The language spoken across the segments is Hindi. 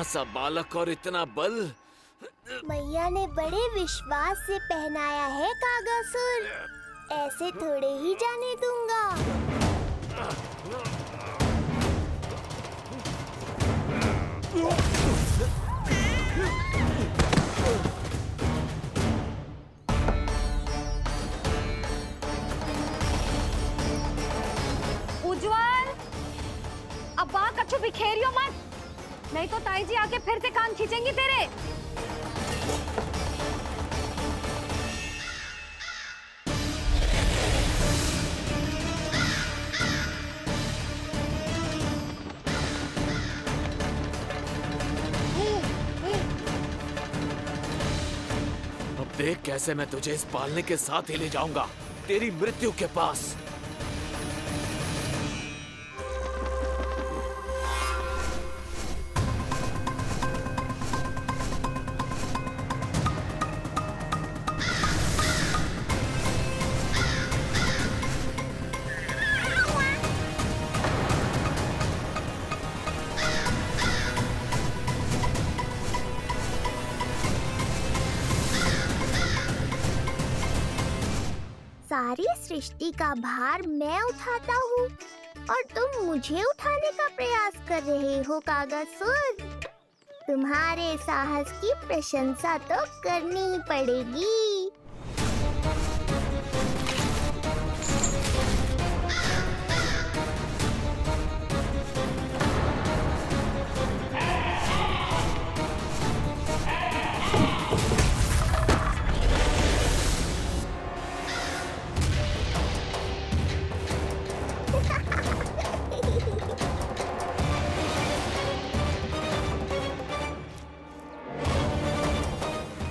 इतना सा बालक और इतना बल। मैया ने बड़े विश्वास से पहनाया है कागासुर, ऐसे थोड़े ही जाने दूंगा। उज्जवल, अब बात कच्चू बिखेरियो मत, नहीं तो ताई जी आके फिर से कान खींचेंगी तेरे। अब देख कैसे मैं तुझे इस पालने के साथ ही ले जाऊंगा, तेरी मृत्यु के पास। सारी सृष्टि का भार मैं उठाता हूँ और तुम मुझे उठाने का प्रयास कर रहे हो कागासुर। तुम्हारे साहस की प्रशंसा तो करनी ही पड़ेगी।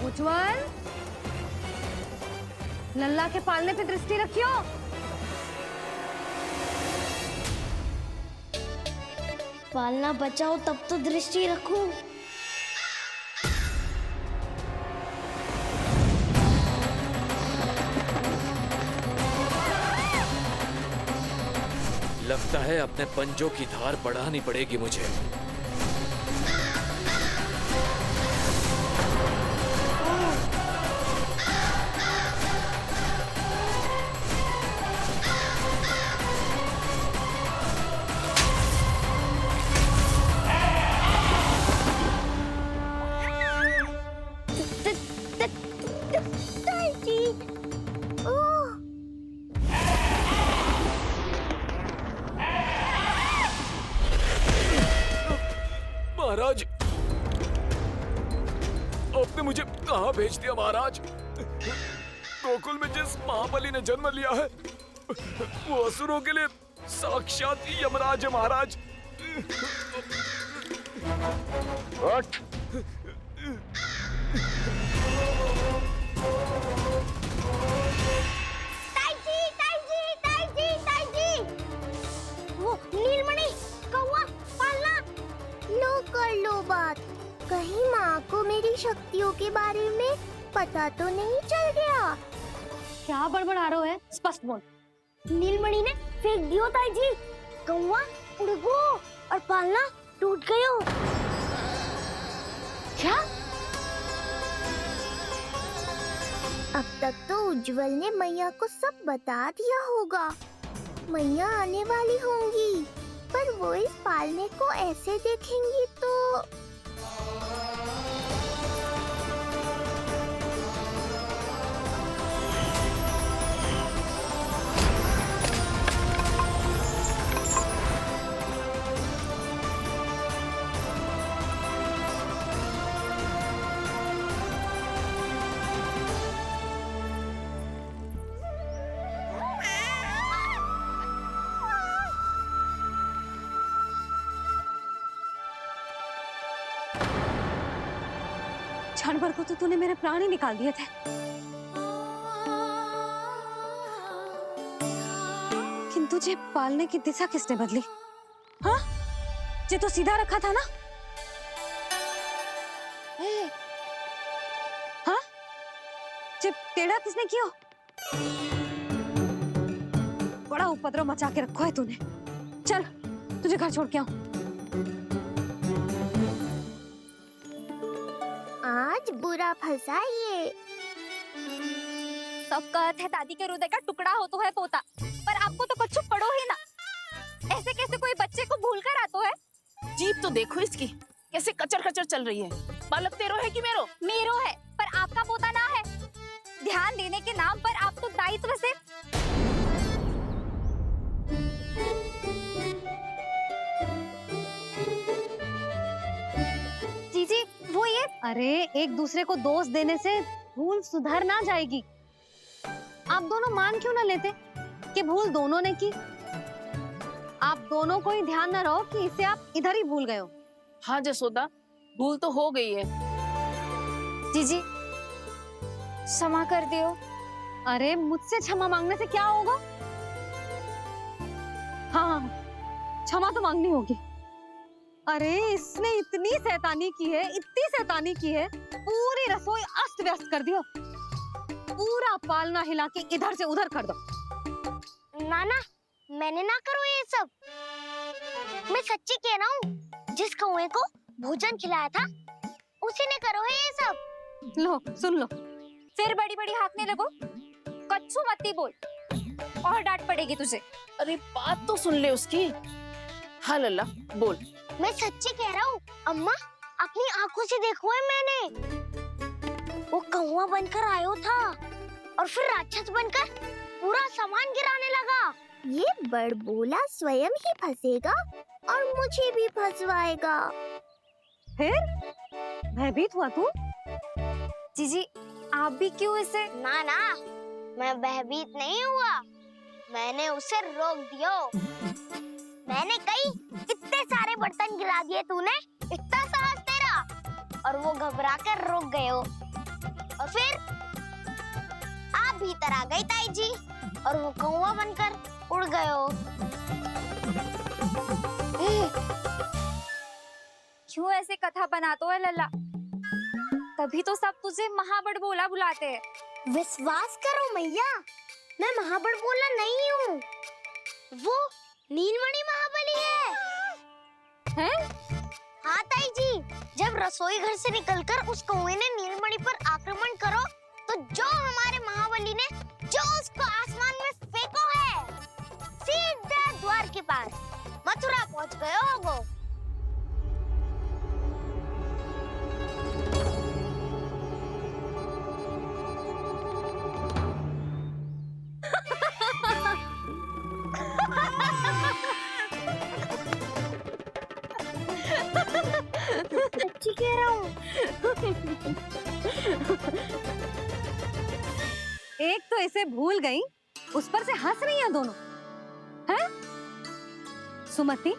उज्जवल, लल्ला के पालने पे दृष्टि रखियो। पालना बचाओ तब तो दृष्टि रखूं। लगता है अपने पंजों की धार बढ़ानी पड़ेगी मुझे। महाराज, आपने मुझे कहाँ भेज दिया महाराज? गोकुल में जिस महाबली ने जन्म लिया है वो असुरों के लिए साक्षात यमराज है महाराज। वो नीलमणि, कौवा, पालना, लो कर लो बात। कहीं माँ को मेरी शक्तियों के बारे में पता तो नहीं चल गया? क्या बड़बड़ा रहे हो है? स्पष्ट बोल। नीलमणि ने फेंक दियो ताई जी। कौवा उड़ गयो और पालना टूट गयो। क्या? अब तक तो उज्जवल ने मैया को सब बता दिया होगा। मैया आने वाली होंगी, पर वो इस पालने को ऐसे देखेंगी तो क्षण भर को तो तूने मेरे प्राण ही निकाल दिए थे, किंतु तुझे पालने की दिशा किसने बदली? हाँ, ये तो सीधा रखा था ना? हाँ, ये टेढ़ा किसने किया? बड़ा उपद्रव मचा के रखा है तूने। चल, तुझे घर छोड़ के आऊं। फंसाइए। सब कहत है दादी के हृदय का टुकड़ा हो तो है पोता, पर आपको तो कुछ पड़ो ही ना। ऐसे कैसे कोई बच्चे को भूल कर आतो है? जीप तो देखो इसकी, कैसे कचर कचर चल रही है। बालक तेरो है कि मेरो? मेरो है, पर आपका पोता ना है। ध्यान देने के नाम पर आप तो दायित्व से जीजी वो ये। अरे एक दूसरे को दोष देने से भूल सुधर ना जाएगी। आप दोनों मान क्यों ना लेते कि भूल दोनों ने की? आप दोनों को ही ध्यान न रहो कि इसे आप इधर ही भूल गए हो। हाँ जसोदा, भूल तो हो गई है। जीजी क्षमा कर दियो। अरे मुझसे क्षमा मांगने से क्या होगा? हाँ क्षमा तो मांगनी होगी। अरे इसने इतनी शैतानी की है, इतनी शैतानी की है, पूरी रसोई अस्त व्यस्त कर दियो। पूरा पालना हिला के इधर से उधर कर दो। नाना मैंने ना करो ये सब, मैं सच्ची कह रहा हूँ। जिस कौवे को भोजन खिलाया था उसी ने करो है ये सब। लो सुन लो। फिर बड़ी बड़ी हाँकने लगो। कच्छू मत बोल और डांट पड़ेगी तुझे। अरे बात तो सुन ले उसकी। हाँ लल्ला बोल। मैं सच्ची कह रहा हूँ अम्मा, अपनी आंखों से देखो है मैंने। वो कौवा बनकर आयो था और फिर राक्षस बनकर पूरा सामान गिराने लगा। ये बड़बोला स्वयं ही फंसेगा और मुझे भी फंसवाएगा। फिर भयभीत हुआ तू? जीजी आप भी क्यों इसे? ना ना मैं भयभीत नहीं हुआ, मैंने उसे रोक दिया। मैंने कही इतने सारे बर्तन गिरा दिए तूने, इतना साहस तेरा, और वो घबरा कर रुक गए हो। और फिर आप भीतर आ गई ताई जी और वो कौवा बनकर उड़ गए हो। क्यों ऐसे कथा बनाते हो लल्ला? तभी तो सब तुझे महाबड़बोला बुलाते हैं। विश्वास करो मैया, मैं महाबड़बोला नहीं हूँ, वो नीलमणि महाबली है। हैं? हाँ ताई जी, जब रसोई घर से निकलकर उस कौवे ने नीलमणि पर आक्रमण करो तो जो हमारे महाबली ने जो उसको आसमान में फेंको है, सीधा द्वार के पास मथुरा पहुंच गए होगो। सच्ची कह रहा हूँ। एक तो इसे भूल गई, उस पर से हंस रही हैं दोनों। हैं? सुमति,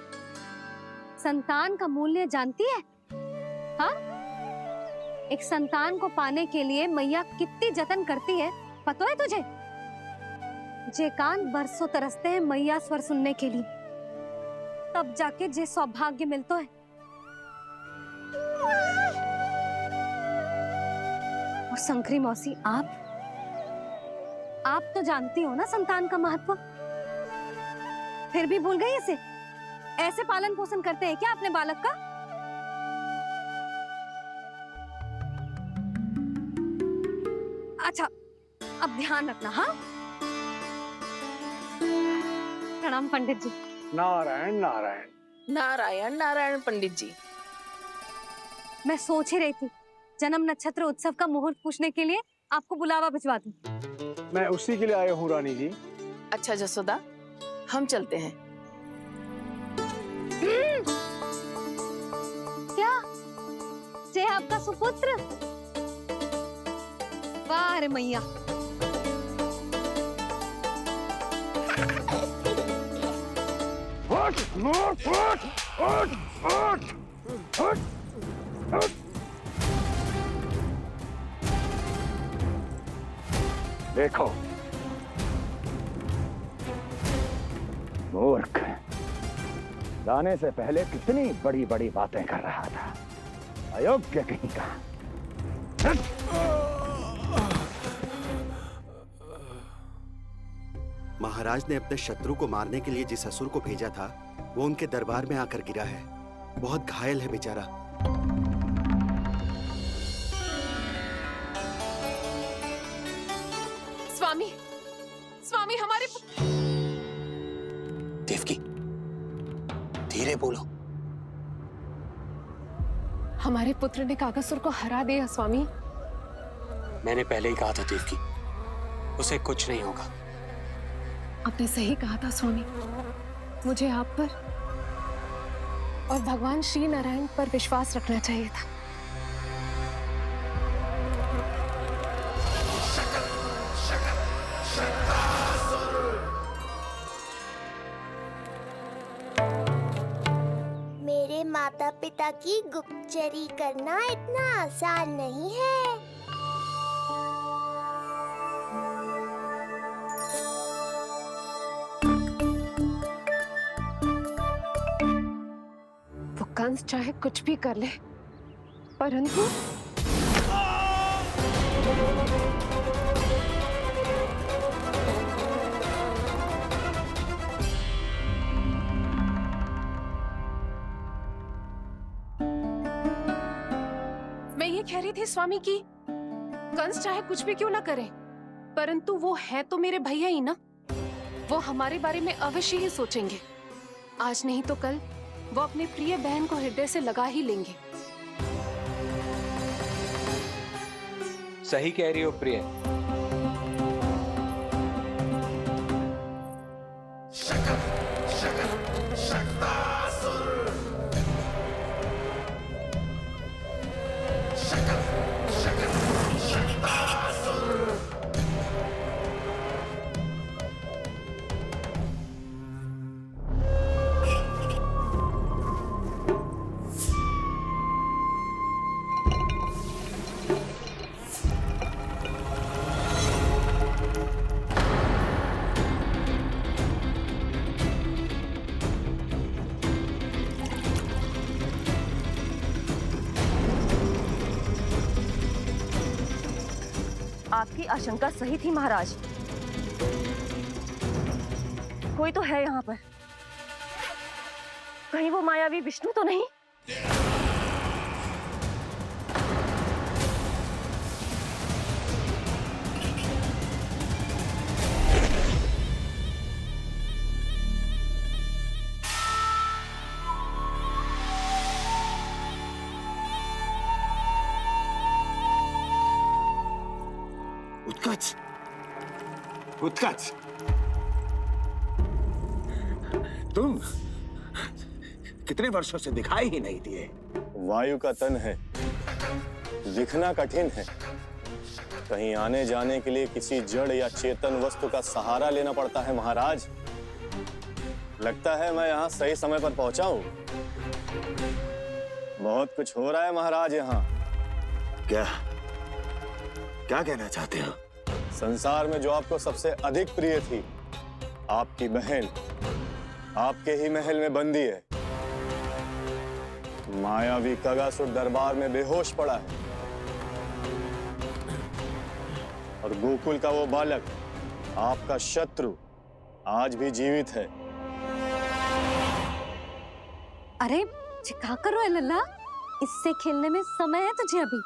संतान का मूल्य जानती है? हाँ? एक संतान को पाने के लिए मैया कितनी जतन करती है, पता है तुझे? जे कान बरसों तरसते हैं मैया स्वर सुनने के लिए, तब जाके जे सौभाग्य मिलता है। और शंकरी मौसी, आप तो जानती हो ना संतान का महत्व, फिर भी भूल गई इसे? ऐसे पालन पोषण करते हैं क्या अपने बालक का? अच्छा अब ध्यान रखना। हाँ प्रणाम पंडित जी। नारायण नारायण। नारायण नारायण पंडित जी। मैं सोच ही रही थी जन्म नक्षत्र उत्सव का मुहूर्त पूछने के लिए आपको बुलावा भिजवा दूं। मैं उसी के लिए आया हूँ रानी जी। अच्छा जसोदा, हम चलते हैं। क्या जे आपका सुपुत्र? वाह रे मैया। उठ, उठ, उठ, उठ, उठ, उठ, उठ। देखो मूर्ख, लाने से पहले कितनी बड़ी बड़ी बातें कर रहा था, अयोग्य कहीं का। महाराज ने अपने शत्रु को मारने के लिए जिस असुर को भेजा था वो उनके दरबार में आकर गिरा है, बहुत घायल है बेचारा। स्वामी, स्वामी हमारे देवकी, धीरे बोलो। हमारे पुत्र ने कागासुर को हरा दिया स्वामी। मैंने पहले ही कहा था देवकी, उसे कुछ नहीं होगा। आपने सही कहा था स्वामी। मुझे आप पर और भगवान श्री नारायण पर विश्वास रखना चाहिए था। मेरे माता पिता की गुप्तचरी करना इतना आसान नहीं है। वो कंस चाहे कुछ भी कर ले, परंतु मैं ये कह रही थी स्वामी कि कंस चाहे कुछ भी क्यों ना करे, परंतु वो है तो मेरे भैया ही ना। वो हमारे बारे में अवश्य ही सोचेंगे। आज नहीं तो कल वो अपनी प्रिय बहन को हृदय से लगा ही लेंगे। सही कह रही हो प्रिय। आपकी आशंका सही थी महाराज। कोई तो है यहाँ पर। कहीं वो मायावी विष्णु तो नहीं? उत्कच, उत्कच, तुम कितने वर्षों से दिखाई ही नहीं दिए। वायु का तन है, दिखना कठिन है। कहीं आने जाने के लिए किसी जड़ या चेतन वस्तु का सहारा लेना पड़ता है महाराज। लगता है मैं यहाँ सही समय पर पहुंचा हूँ। बहुत कुछ हो रहा है महाराज यहाँ। क्या क्या कहना चाहते हो? संसार में जो आपको सबसे अधिक प्रिय थी, आपकी बहन, आपके ही महल में बंदी है। मायावी कागासुर दरबार में बेहोश पड़ा है और गोकुल का वो बालक, आपका शत्रु, आज भी जीवित है। अरे चिका करो लल्ला, इससे खेलने में समय है तुझे अभी।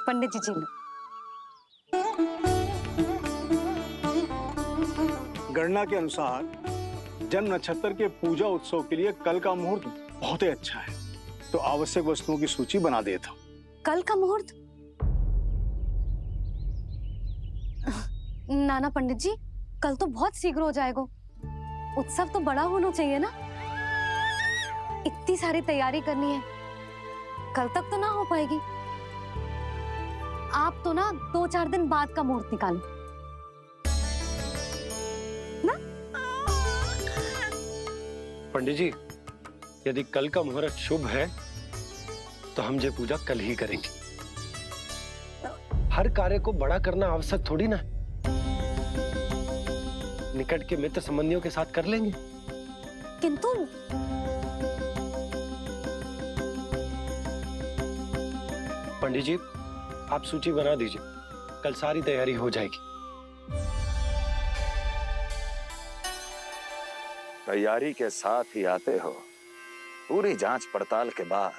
पंडित जी लो। गणना के अनुसार जन्म नक्षत्र के पूजा उत्सव के लिए कल का मुहूर्त बहुत ही अच्छा है, तो आवश्यक वस्तुओं की सूची बना देता हूँ। कल का मुहूर्त? नाना पंडित जी, कल तो बहुत शीघ्र हो जाएगा। उत्सव तो बड़ा होना चाहिए ना। इतनी सारी तैयारी करनी है, कल तक तो ना हो पाएगी। आप तो ना 2-4 दिन बाद का मुहूर्त निकालो ना। पंडित जी, यदि कल का मुहूर्त शुभ है तो हम ये पूजा कल ही करेंगे। हर कार्य को बड़ा करना आवश्यक थोड़ी ना। निकट के मित्र संबंधियों के साथ कर लेंगे। किंतु पंडित जी, आप सूची बना दीजिए, कल सारी तैयारी हो जाएगी। तैयारी के साथ ही आते हो, पूरी जांच पड़ताल के बाद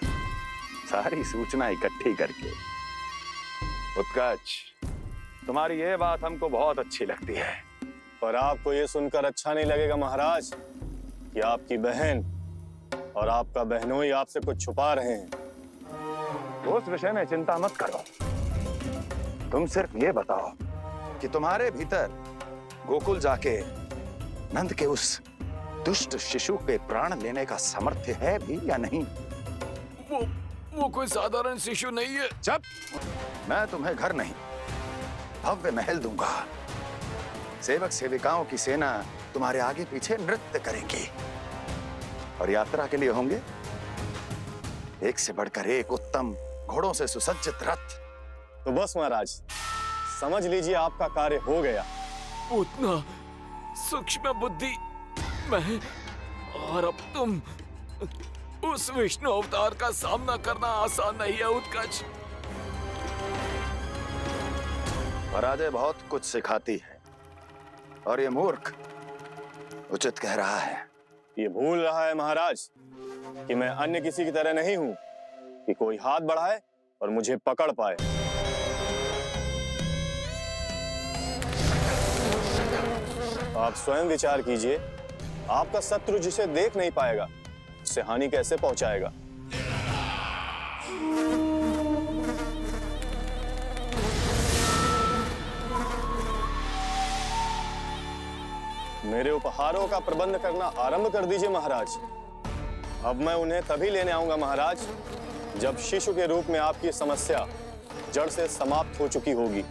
सारी सूचना इकट्ठी करके। उत्कच, तुम्हारी ये बात हमको बहुत अच्छी लगती है। पर आपको ये सुनकर अच्छा नहीं लगेगा महाराज कि आपकी बहन और आपका बहनोई आपसे कुछ छुपा रहे हैं। उस विषय में चिंता मत करो, तुम सिर्फ ये बताओ कि तुम्हारे भीतर गोकुल जाके नंद के उस दुष्ट शिशु के प्राण लेने का सामर्थ्य है भी या नहीं? वो कोई साधारण शिशु नहीं है। जब मैं तुम्हें घर नहीं भव्य महल दूंगा, सेवक सेविकाओं की सेना तुम्हारे आगे पीछे नृत्य करेंगी और यात्रा के लिए होंगे एक से बढ़कर एक उत्तम घोड़ों से सुसज्जित रथ। तो बस महाराज, समझ लीजिए आपका कार्य हो गया। उतना सूक्ष्म बुद्धि मैं, और अब तुम, उस विष्णु अवतार का सामना करना आसान नहीं है उत्कर्ष। पराजय बहुत कुछ सिखाती है और ये मूर्ख उचित कह रहा है। ये भूल रहा है महाराज कि मैं अन्य किसी की तरह नहीं हूं कि कोई हाथ बढ़ाए और मुझे पकड़ पाए। आप स्वयं विचार कीजिए, आपका शत्रु जिसे देख नहीं पाएगा उससे हानि कैसे पहुंचाएगा। मेरे उपहारों का प्रबंध करना आरंभ कर दीजिए महाराज। अब मैं उन्हें तभी लेने आऊंगा महाराज जब शिशु के रूप में आपकी समस्या जड़ से समाप्त हो चुकी होगी।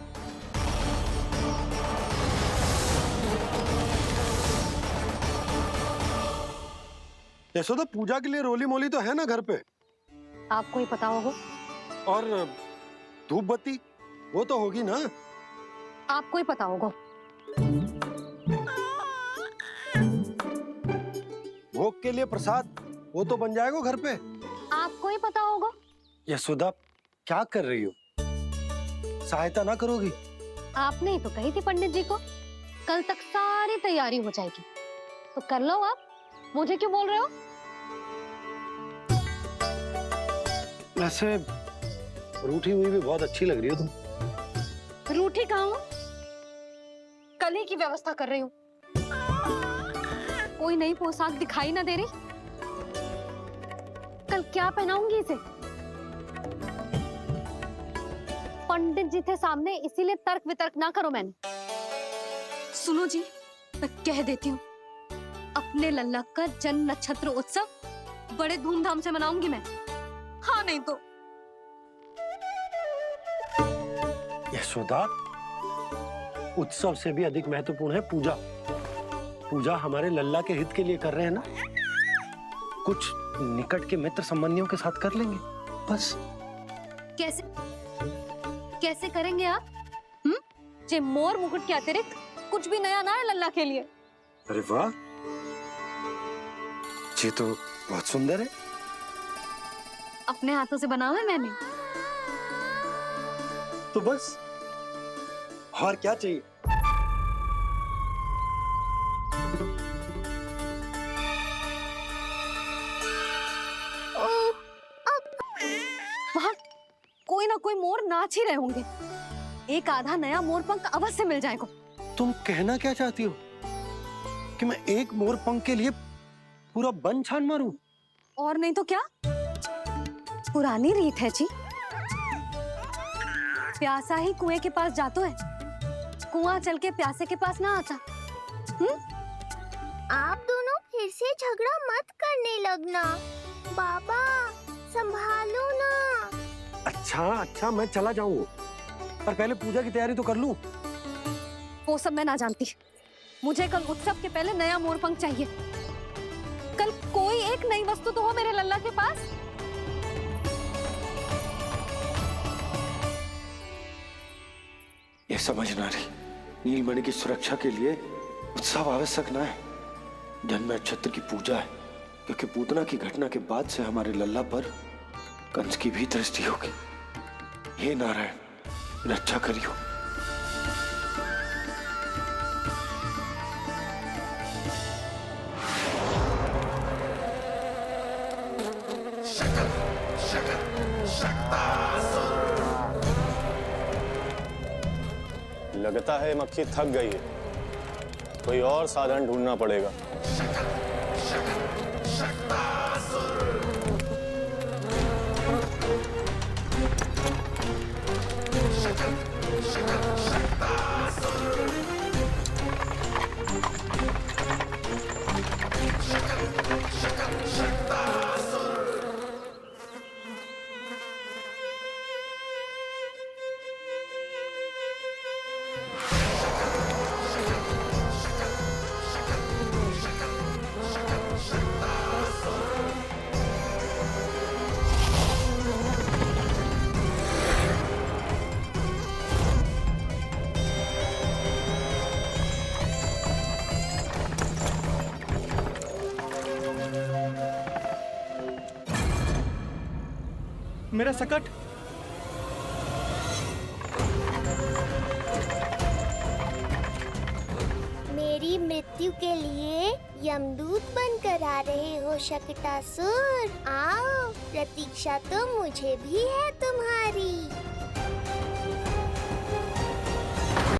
यशोदा, पूजा के लिए रोली मोली तो है ना घर पे? आपको ही पता होगा। और धूप बत्ती वो तो होगी ना? आपको ही पता होगा। भोग के लिए प्रसाद वो तो बन जाएगा घर पे। आपको ही पता होगा। यशोदा, क्या कर रही हो? सहायता ना करोगी? आपने ही तो कही थी पंडित जी को कल तक सारी तैयारी हो जाएगी, तो कर लो आप। मुझे क्यों बोल रहे हो? वैसे रूठी हुई भी बहुत अच्छी लग रही हो तुम। रूठी कहाँ हूँ? कल ही की व्यवस्था कर रही हूँ। कोई नई पोशाक दिखाई ना दे रही? कल क्या पहनाऊंगी इसे? पंडित जी थे सामने, इसीलिए तर्क वितर्क ना करो। मैंने सुनो जी, मैं कह देती हूँ, अपने लल्ला का जन्म नक्षत्र उत्सव बड़े धूमधाम से मनाऊंगी मैं। हाँ नहीं तो। यशोदा, उत्सव से भी अधिक महत्वपूर्ण है पूजा। पूजा हमारे लल्ला के हित के लिए कर रहे हैं ना। कुछ निकट के मित्र संबंधियों के साथ कर लेंगे बस। कैसे कैसे करेंगे आप? जे मोर मुकुट के अतिरिक्त कुछ भी नया ना है लल्ला के लिए। अरे वाह, ये तो बहुत सुंदर है। अपने हाथों से बनाया है मैंने। तो बस और क्या चाहिए? वहाँ कोई ना कोई मोर नाच ही रहे होंगे। एक आधा नया मोर पंख अवश्य मिल जाएगा। तुम कहना क्या चाहती हो कि मैं एक मोर पंख के लिए पूरा वन छान मारूं? और नहीं तो क्या, पुरानी रीत है जी। प्यासा ही कुएं के पास जातो है, कुआं चल के प्यासे के पास ना आता। आप दोनों फिर से झगड़ा मत करने लगना। बाबा संभालो ना। अच्छा, मैं चला जाऊं, पर पहले पूजा की तैयारी तो कर लूं। वो सब मैं ना जानती। मुझे कल उत्सव के पहले नया मोर पंख चाहिए। कल कोई एक नई वस्तु तो हो मेरे लल्ला के पास। ये समझ ना रही, नीलमणि की सुरक्षा के लिए उत्सव आवश्यक ना है। जन्म नक्षत्र की पूजा है, क्योंकि पूतना की घटना के बाद से हमारे लल्ला पर कंस की भी दृष्टि होगी। हे नारायण, रक्षा करियो। लगता है मक्खी थक गई है, कोई और साधन ढूंढना पड़ेगा। मेरा सकट। मेरी मृत्यु के लिए यमदूत बनकर आ रहे हो शकटासुर? आओ, प्रतीक्षा तो मुझे भी है तुम्हारी।